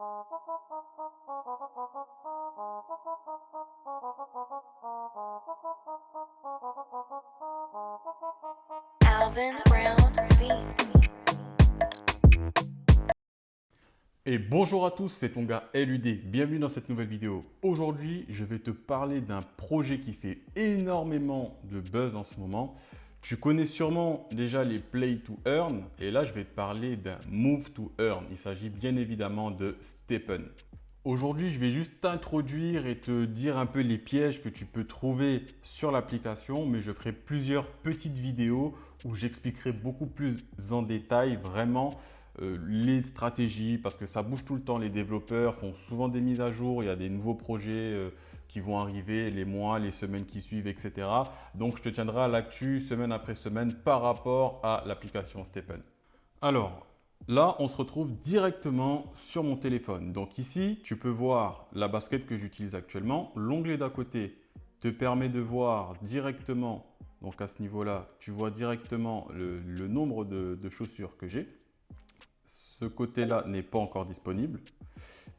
Alvin Brown Beats. Et bonjour à tous, c'est ton gars LUD, bienvenue dans cette nouvelle vidéo. Aujourd'hui, je vais te parler d'un projet qui fait énormément de buzz en ce moment. Tu connais sûrement déjà les Play to Earn et là, je vais te parler d'un Move to Earn. Il s'agit bien évidemment de STEPN. Aujourd'hui, je vais juste t'introduire et te dire un peu les pièges que tu peux trouver sur l'application, mais je ferai plusieurs petites vidéos où j'expliquerai beaucoup plus en détail vraiment les stratégies parce que ça bouge tout le temps. Les développeurs font souvent des mises à jour, il y a des nouveaux projets qui vont arriver les mois, les semaines qui suivent, etc. Donc, je te tiendrai à l'actu semaine après semaine par rapport à l'application STEPN. Alors, là, on se retrouve directement sur mon téléphone. Donc ici, tu peux voir la basket que j'utilise actuellement. L'onglet d'à côté te permet de voir directement, donc à ce niveau-là, tu vois directement le nombre de chaussures que j'ai. Ce côté-là n'est pas encore disponible.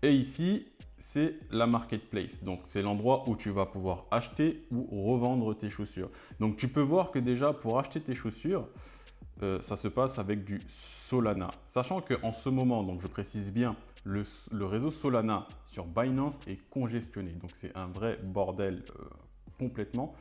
Et ici, c'est la marketplace. Donc, c'est l'endroit où tu vas pouvoir acheter ou revendre tes chaussures. Donc, tu peux voir que déjà, pour acheter tes chaussures, ça se passe avec du Solana. Sachant qu'en ce moment, donc je précise bien, le réseau Solana sur Binance est congestionné. Donc, c'est un vrai bordel complètement.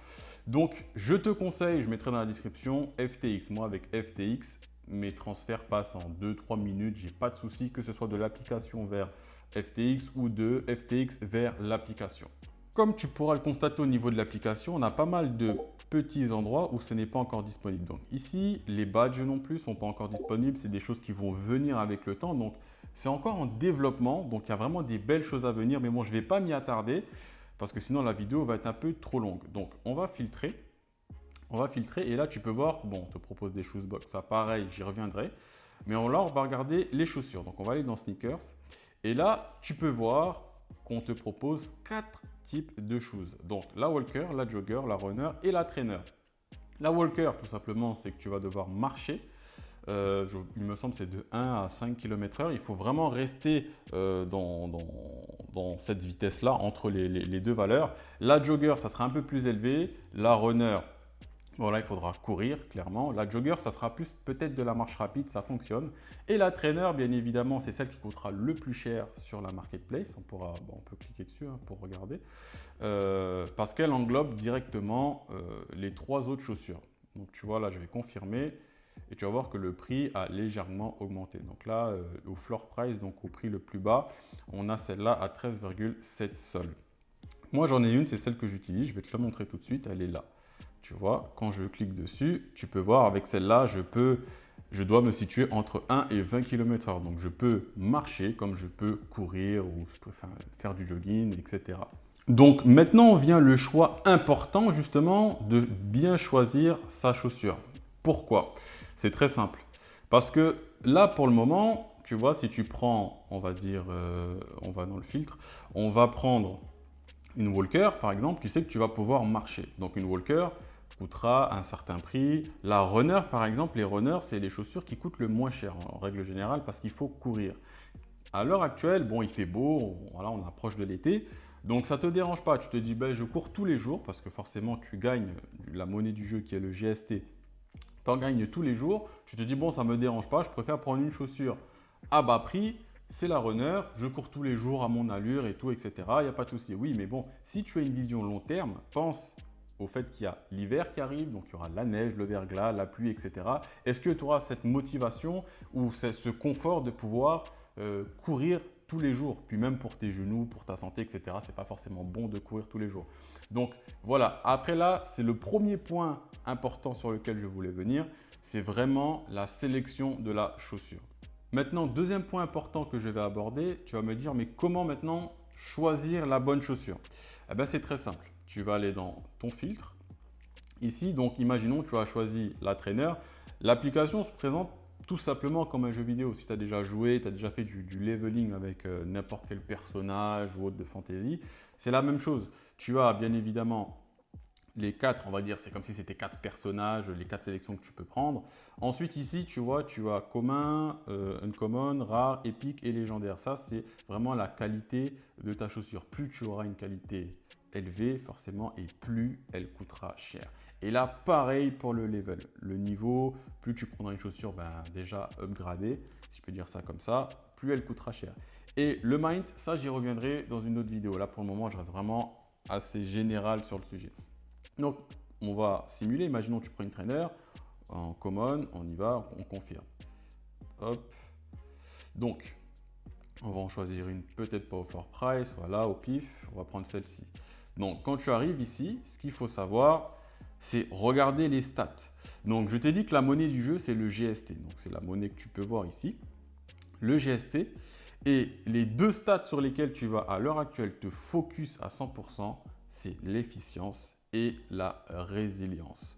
Donc, je te conseille, je mettrai dans la description FTX. Moi, avec FTX, mes transferts passent en 2-3 minutes. J'ai pas de souci que ce soit de l'application vers FTX ou de FTX vers l'application. Comme tu pourras le constater au niveau de l'application, on a pas mal de petits endroits où ce n'est pas encore disponible. Donc ici, les badges non plus ne sont pas encore disponibles. C'est des choses qui vont venir avec le temps. Donc c'est encore en développement. Donc il y a vraiment des belles choses à venir. Mais bon, je ne vais pas m'y attarder parce que sinon la vidéo va être un peu trop longue. Donc on va filtrer. On va filtrer et là tu peux voir, bon, on te propose des shoesbox. Ça pareil, j'y reviendrai. Mais là, on va regarder les chaussures. Donc on va aller dans sneakers. Et là, tu peux voir qu'on te propose 4 types de shoes. Donc la walker, la jogger, la runner et la trainer. La walker, tout simplement, c'est que tu vas devoir marcher. Il me semble que c'est de 1 à 5 km/h. Il faut vraiment rester dans cette vitesse-là, entre les deux valeurs. La jogger, ça sera un peu plus élevé. La runner, voilà, il faudra courir, clairement. La jogger, ça sera plus peut-être de la marche rapide, ça fonctionne. Et la trainer, bien évidemment, c'est celle qui coûtera le plus cher sur la marketplace. On peut cliquer dessus pour regarder. Parce qu'elle englobe directement les 3 autres chaussures. Donc tu vois, là, je vais confirmer. Et tu vas voir que le prix a légèrement augmenté. Donc là, au floor price, donc au prix le plus bas, on a celle-là à 13,7 sols. Moi, j'en ai une, c'est celle que j'utilise. Je vais te la montrer tout de suite. Elle est là. Tu vois, quand je clique dessus, tu peux voir avec celle-là, je dois me situer entre 1 et 20 km/h. Donc, je peux marcher comme je peux courir ou je peux faire du jogging, etc. Donc, maintenant, vient le choix important justement de bien choisir sa chaussure. Pourquoi? C'est très simple. Parce que là, pour le moment, tu vois, si tu prends, on va dire, on va dans le filtre, on va prendre une walker, par exemple, tu sais que tu vas pouvoir marcher. Donc, une walker coûtera un certain prix. La runner, par exemple, les runners, c'est les chaussures qui coûtent le moins cher en règle générale parce qu'il faut courir. À l'heure actuelle, bon, il fait beau, voilà, on approche de l'été. Donc, ça ne te dérange pas. Tu te dis, ben, je cours tous les jours parce que forcément, tu gagnes la monnaie du jeu qui est le GST. Tu en gagnes tous les jours. Tu te dis, bon, ça ne me dérange pas. Je préfère prendre une chaussure à bas prix. C'est la runner. Je cours tous les jours à mon allure et tout, etc. Il n'y a pas de souci. Oui, mais bon, si tu as une vision long terme, pense au fait qu'il y a l'hiver qui arrive, donc il y aura la neige, le verglas, la pluie, etc. Est-ce que tu auras cette motivation ou ce confort de pouvoir courir tous les jours? Puis même pour tes genoux, pour ta santé, etc. Ce n'est pas forcément bon de courir tous les jours. Donc voilà, après là, c'est le premier point important sur lequel je voulais venir. C'est vraiment la sélection de la chaussure. Maintenant, deuxième point important que je vais aborder, tu vas me dire, mais comment maintenant choisir la bonne chaussure? Eh bien, c'est très simple. Tu vas aller dans ton filtre. Ici, donc, imaginons, tu as choisi la trainer. L'application se présente tout simplement comme un jeu vidéo. Si tu as déjà joué, tu as déjà fait du leveling avec n'importe quel personnage ou autre de fantasy, c'est la même chose. Tu as bien évidemment les 4, on va dire, c'est comme si c'était 4 personnages, les 4 sélections que tu peux prendre. Ensuite, ici, tu vois, tu as commun, uncommon, rare, épique et légendaire. Ça, c'est vraiment la qualité de ta chaussure. Plus tu auras une qualité élevée, forcément, et plus elle coûtera cher. Et là, pareil pour le level. Le niveau, plus tu prendras une chaussure déjà upgradée, si je peux dire ça comme ça, plus elle coûtera cher. Et le mind, ça, j'y reviendrai dans une autre vidéo. Là, pour le moment, je reste vraiment assez général sur le sujet. Donc, on va simuler. Imaginons que tu prends une traîneur en common, on y va, on confirme. Hop. Donc, on va en choisir une, peut-être pas offer price, voilà, au pif, on va prendre celle-ci. Donc, quand tu arrives ici, ce qu'il faut savoir, c'est regarder les stats. Donc, je t'ai dit que la monnaie du jeu, c'est le GST. Donc, c'est la monnaie que tu peux voir ici, le GST. Et les deux stats sur lesquels tu vas à l'heure actuelle te focus à 100%, c'est l'efficience et la résilience.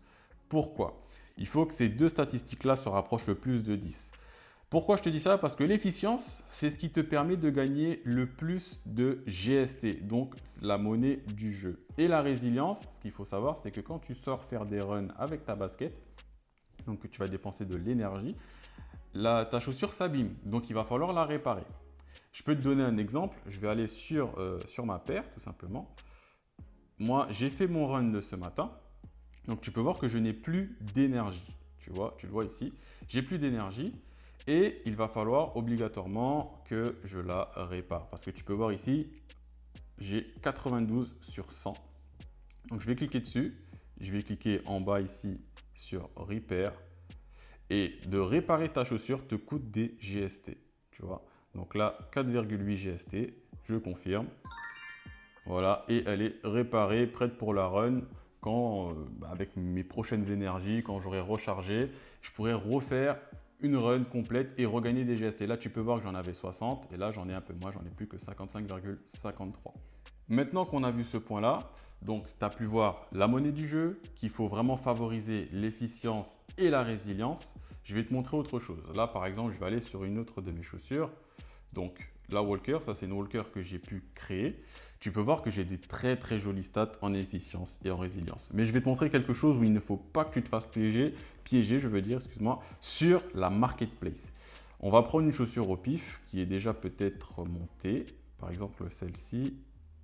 Pourquoi? Il faut que ces deux statistiques-là se rapprochent le plus de 10. Pourquoi je te dis ça? Parce que l'efficience, c'est ce qui te permet de gagner le plus de GST, donc la monnaie du jeu. Et la résilience, ce qu'il faut savoir, c'est que quand tu sors faire des runs avec ta basket, donc que tu vas dépenser de l'énergie, ta chaussure s'abîme, donc il va falloir la réparer. Je peux te donner un exemple, je vais aller sur ma paire tout simplement. Moi, j'ai fait mon run de ce matin, donc tu peux voir que je n'ai plus d'énergie. Tu vois, tu le vois ici, j'ai plus d'énergie et il va falloir obligatoirement que je la répare. Parce que tu peux voir ici, j'ai 92 sur 100. Donc je vais cliquer dessus, je vais cliquer en bas ici sur Repair. Et de réparer ta chaussure te coûte des GST, tu vois. Donc là, 4,8 GST, je confirme. Voilà, et elle est réparée, prête pour la run. Quand, avec mes prochaines énergies, quand j'aurai rechargé, je pourrai refaire une run complète et regagner des GST. Là, tu peux voir que j'en avais 60 et là, j'en ai un peu moins, j'en ai plus que 55,53. Maintenant qu'on a vu ce point-là, donc tu as pu voir la monnaie du jeu, qu'il faut vraiment favoriser l'efficience et la résilience. Je vais te montrer autre chose. Là, par exemple, je vais aller sur une autre de mes chaussures. Donc, la Walker, ça c'est une Walker que j'ai pu créer. Tu peux voir que j'ai des très très jolies stats en efficience et en résilience. Mais je vais te montrer quelque chose où il ne faut pas que tu te fasses piéger, je veux dire, excuse-moi, sur la marketplace. On va prendre une chaussure au pif qui est déjà peut-être montée. Par exemple, celle-ci.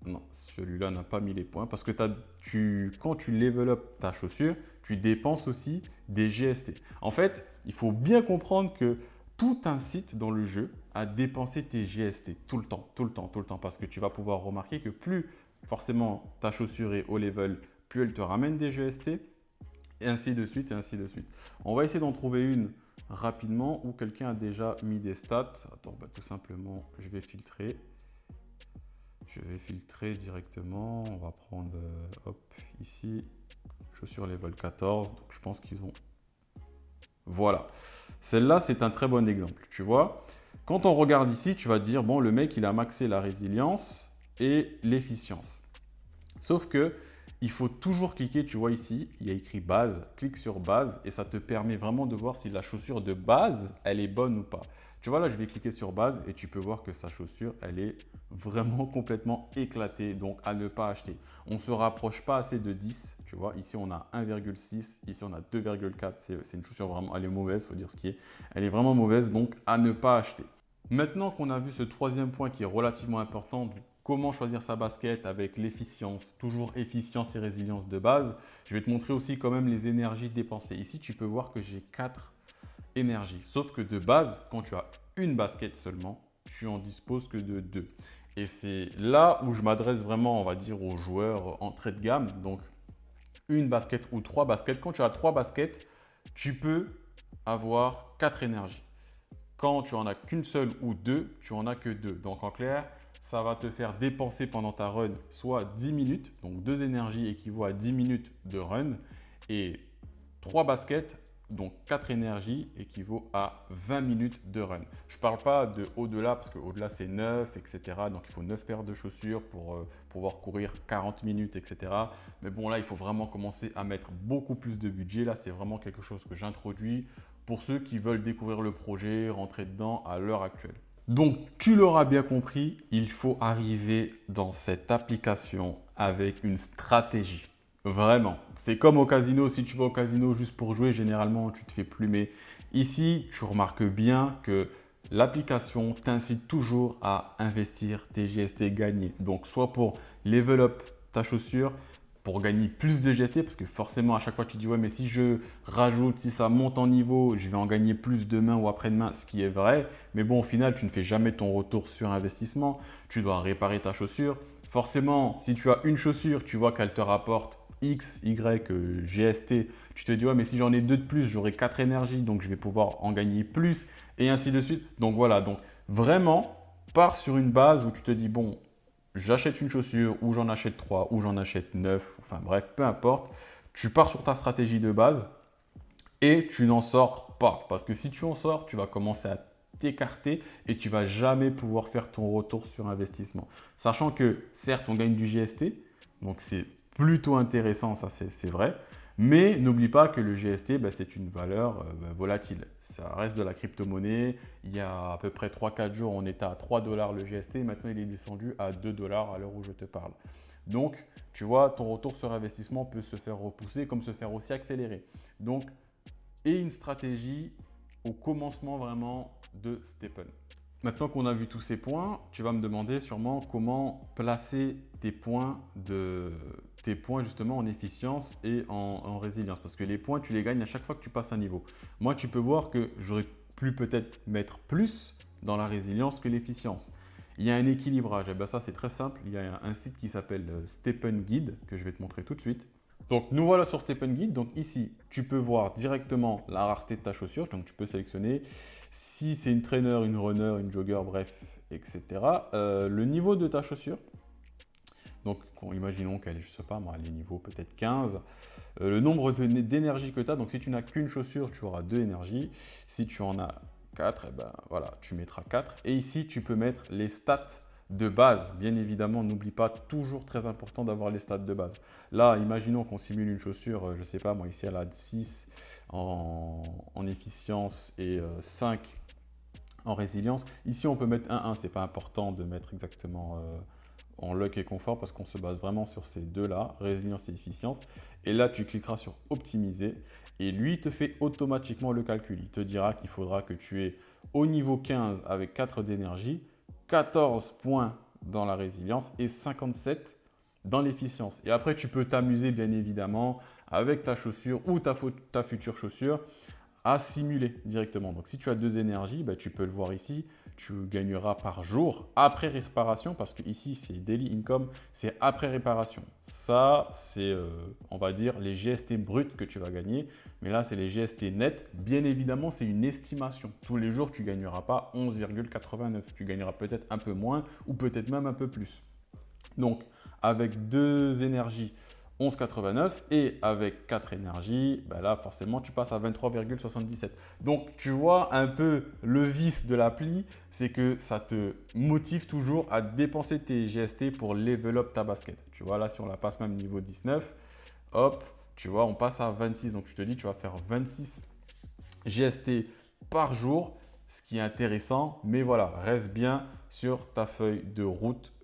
Non, celui-là n'a pas mis les points parce que quand tu level up ta chaussure, tu dépenses aussi des GST. En fait, il faut bien comprendre que tout incite dans le jeu à dépenser tes GST tout le temps, tout le temps, tout le temps. Parce que tu vas pouvoir remarquer que plus forcément ta chaussure est haut level, plus elle te ramène des GST et ainsi de suite et ainsi de suite. On va essayer d'en trouver une rapidement où quelqu'un a déjà mis des stats. Attends, tout simplement, je vais filtrer. Je vais filtrer directement. On va prendre ici, chaussures level 14. Donc je pense qu'ils ont. Voilà. Celle-là, c'est un très bon exemple. Tu vois, quand on regarde ici, tu vas te dire, bon, le mec, il a maxé la résilience et l'efficience. Sauf que il faut toujours cliquer, tu vois ici, il y a écrit base, clique sur base et ça te permet vraiment de voir si la chaussure de base, elle est bonne ou pas. Tu vois là, je vais cliquer sur base et tu peux voir que sa chaussure, elle est vraiment complètement éclatée, donc à ne pas acheter. On ne se rapproche pas assez de 10, tu vois, ici on a 1,6, ici on a 2,4, c'est une chaussure vraiment, elle est mauvaise, il faut dire ce qui est. Elle est vraiment mauvaise, donc à ne pas acheter. Maintenant qu'on a vu ce troisième point qui est relativement important, comment choisir sa basket avec l'efficience, toujours efficience et résilience de base, je vais te montrer aussi quand même les énergies dépensées. Ici, tu peux voir que j'ai 4 énergies. Sauf que de base, quand tu as une basket seulement, tu en disposes que de 2. Et c'est là où je m'adresse vraiment, on va dire, aux joueurs entrée de gamme. Donc, une basket ou 3 baskets. Quand tu as 3 baskets, tu peux avoir 4 énergies. Quand tu en as qu'une seule ou 2, tu en as que 2. Donc en clair, ça va te faire dépenser pendant ta run soit 10 minutes, donc 2 énergies équivaut à 10 minutes de run, et 3 baskets, donc 4 énergies équivaut à 20 minutes de run. Je ne parle pas de au-delà parce qu'au-delà c'est 9, etc. Donc il faut 9 paires de chaussures pour pouvoir courir 40 minutes, etc. Mais bon là, il faut vraiment commencer à mettre beaucoup plus de budget. Là, c'est vraiment quelque chose que j'introduis pour ceux qui veulent découvrir le projet, rentrer dedans à l'heure actuelle. Donc, tu l'auras bien compris, il faut arriver dans cette application avec une stratégie. Vraiment. C'est comme au casino. Si tu vas au casino juste pour jouer, généralement, tu te fais plumer. Ici, tu remarques bien que l'application t'incite toujours à investir tes GST gagnés. Donc, soit pour level up ta chaussure, pour gagner plus de GST, parce que forcément, à chaque fois, tu dis, ouais, mais si je rajoute, si ça monte en niveau, je vais en gagner plus demain ou après-demain, ce qui est vrai. Mais bon, au final, tu ne fais jamais ton retour sur investissement. Tu dois réparer ta chaussure. Forcément, si tu as une chaussure, tu vois qu'elle te rapporte X, Y, GST, tu te dis, ouais, mais si j'en ai deux de plus, j'aurai 4 énergies, donc je vais pouvoir en gagner plus, et ainsi de suite. Donc voilà, donc vraiment, pars sur une base où tu te dis, bon, j'achète une chaussure, ou j'en achète 3, ou j'en achète 9, enfin bref, peu importe. Tu pars sur ta stratégie de base et tu n'en sors pas. Parce que si tu en sors, tu vas commencer à t'écarter et tu vas jamais pouvoir faire ton retour sur investissement. Sachant que certes, on gagne du GST, donc c'est plutôt intéressant, ça c'est vrai. Mais n'oublie pas que le GST, c'est une valeur volatile. Ça reste de la crypto-monnaie. Il y a à peu près 3-4 jours, on était à 3 dollars le GST. Maintenant, il est descendu à 2 dollars à l'heure où je te parle. Donc, tu vois, ton retour sur investissement peut se faire repousser comme se faire aussi accélérer. Donc, et une stratégie au commencement vraiment de Stepen. Maintenant qu'on a vu tous ces points, tu vas me demander sûrement comment placer tes points justement en efficience et en résilience. Parce que les points, tu les gagnes à chaque fois que tu passes un niveau. Moi, tu peux voir que j'aurais pu peut-être mettre plus dans la résilience que l'efficience. Il y a un équilibrage. Et bien ça, c'est très simple. Il y a un site qui s'appelle Stepen Guide que je vais te montrer tout de suite. Donc, nous voilà sur Stepen Guide. Donc, ici, tu peux voir directement la rareté de ta chaussure. Donc, tu peux sélectionner si c'est une trainer, une runner, une jogger, bref, etc. Le niveau de ta chaussure. Donc, imaginons qu'elle est, je sais pas moi, elle est niveau peut-être 15. Le nombre d'énergie que tu as. Donc, si tu n'as qu'une chaussure, tu auras 2 énergies. Si tu en as 4, eh ben, voilà, tu mettras 4. Et ici, tu peux mettre les stats de base. Bien évidemment, n'oublie pas, toujours très important d'avoir les stats de base. Là, imaginons qu'on simule une chaussure, je ne sais pas, moi ici elle a 6 en efficience et 5 en résilience. Ici, on peut mettre 1-1, ce n'est pas important de mettre exactement en luck et confort parce qu'on se base vraiment sur ces deux-là, résilience et efficience. Et là, tu cliqueras sur optimiser et lui il te fait automatiquement le calcul. Il te dira qu'il faudra que tu aies au niveau 15 avec 4 d'énergie, 14 points dans la résilience et 57 dans l'efficience. Et après, tu peux t'amuser bien évidemment avec ta chaussure ou ta future chaussure à simuler directement. Donc, si tu as 2 énergies, tu peux le voir ici. Tu gagneras par jour après réparation parce que ici, c'est daily income, c'est après réparation. Ça, c'est, on va dire, les GST bruts que tu vas gagner. Mais là, c'est les GST nets. Bien évidemment, c'est une estimation. Tous les jours, tu ne gagneras pas 11,89. Tu gagneras peut-être un peu moins ou peut-être même un peu plus. Donc, avec 2 énergies, 11,89 et avec 4 énergies, là forcément tu passes à 23,77. Donc tu vois un peu le vice de l'appli, c'est que ça te motive toujours à dépenser tes GST pour level up ta basket. Tu vois là si on la passe même niveau 19, hop, tu vois on passe à 26. Donc tu te dis tu vas faire 26 GST par jour, ce qui est intéressant. Mais voilà, reste bien sur ta feuille de route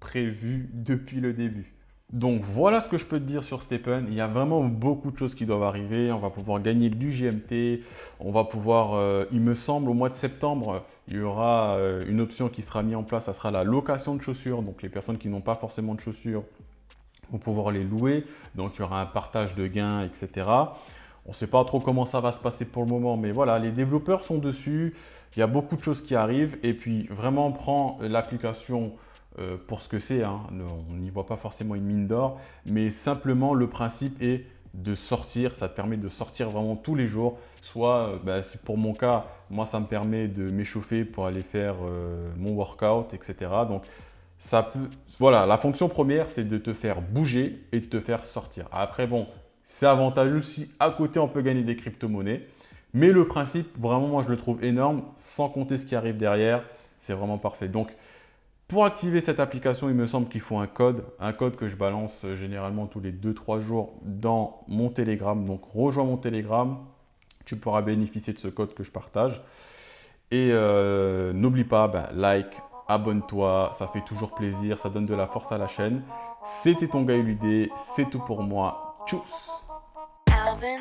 prévue depuis le début. Donc voilà ce que je peux te dire sur Stepen. Il y a vraiment beaucoup de choses qui doivent arriver. On va pouvoir gagner du GMT. On va pouvoir, il me semble, au mois de septembre, il y aura une option qui sera mise en place. Ça sera la location de chaussures. Donc les personnes qui n'ont pas forcément de chaussures vont pouvoir les louer. Donc il y aura un partage de gains, etc. On ne sait pas trop comment ça va se passer pour le moment, mais voilà, les développeurs sont dessus. Il y a beaucoup de choses qui arrivent. Et puis vraiment, on prend l'application pour ce que c'est, hein. On n'y voit pas forcément une mine d'or, mais simplement le principe est de sortir, ça te permet de sortir vraiment tous les jours. Soit, pour mon cas, moi ça me permet de m'échauffer pour aller faire mon workout, etc. Donc voilà, la fonction première c'est de te faire bouger et de te faire sortir. Après bon, c'est avantageux si à côté on peut gagner des crypto-monnaies, mais le principe vraiment moi je le trouve énorme, sans compter ce qui arrive derrière, c'est vraiment parfait. Donc pour activer cette application, il me semble qu'il faut un code que je balance généralement tous les 2-3 jours dans mon Telegram. Donc rejoins mon Telegram, tu pourras bénéficier de ce code que je partage. Et n'oublie pas, like, abonne-toi, ça fait toujours plaisir, ça donne de la force à la chaîne. C'était ton gars Eludé, c'est tout pour moi. Tchuss! Alvin